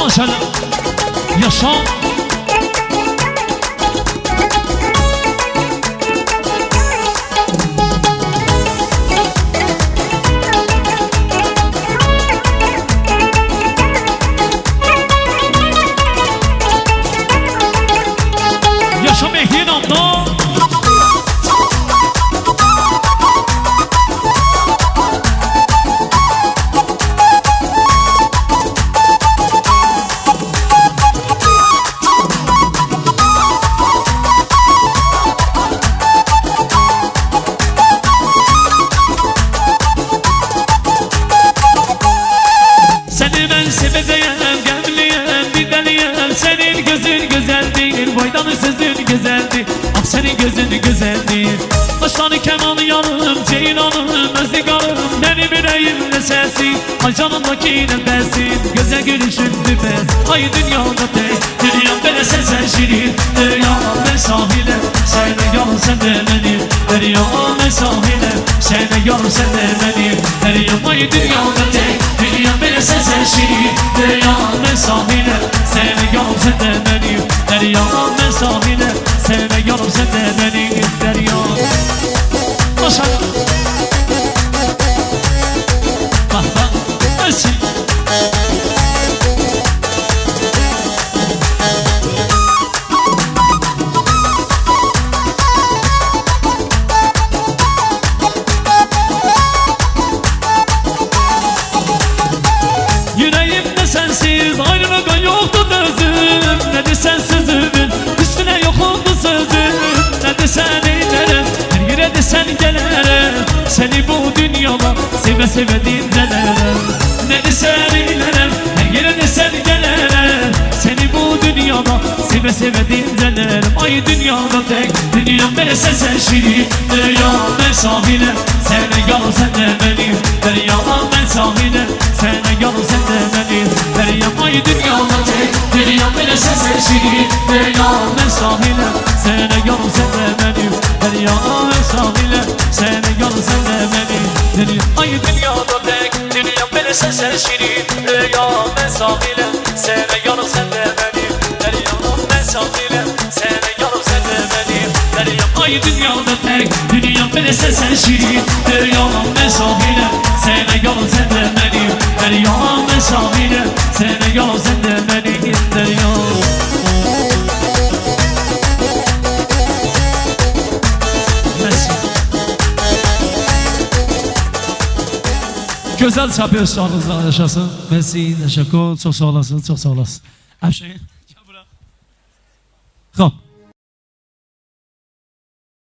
Maşallah. Yaşa. Yaşa Mehdi'nin anda. Seni ben seveceğim, gemliyim, bir deliyim. Senin gözün güzel değil, boydan sözün güzeldi. Ah senin gözün güzel değil. Başlanı kemanı yanım, ceylanım, özdigarım. Benim yüreğimde sesi, ay canımdaki nefesin. Güzel gülüşün nefes, ay dünyada tek. Dünyam böyle sen şirin, dünyam ben sahile. Sen de yol sen de benim, dünyam ben sahile. Sen de yol sen de benim, dünyam ay dünyada tek. Dünyam böyle sen şirin, dünyam ben sahile. Sen de yol sen de benim, dünyam ben sahile. Sen de yol sen de benim, dünyam. Maşallah. Bak bak, ölsün. Yüreğimde sensiz ayrılık yoktu dözüm. Ne de sensizliğin üstüne yok oldu sözüm. Ne de sen eylerim, her yere de sen gelerim. Seni bu dünyada seve seve dinlerim. Ne de sen eylerim, her yere de sen gelerim. Seni bu dünyada seve seve dinlerim. Ay dünyada tek, dünyam böyle sen şirin. Dünyam ben sahile, sen de yol sen de benim. Dünyam ben sahile, sen de yol sen de benim. Dünyam ay dünyada tek, dünyam böyle sen şirin. Dünyam ben sahile, sen de yol sen de benim. Dünyam ben sahile, sen de yol sen de benim. Dünyam ay dünyada tek, dünyam böyle sen şirin. Dünyam ben sahile, sen de yol sen de benim. Dünyam ben sahile, sen de yol sen de benim. Dünyam ay dünyada tek, dünyam böyle sen şirin. Dünyam ben sahile, sen de yol sen de benim. Dünyam ben sahile, sen de yol sen de benim. Dünyam. Güzel çapıyor sağlığınızla yaşasın. Messi, teşekkür, çok sağ olasın, çok sağ olasın. Her şey. Tamam.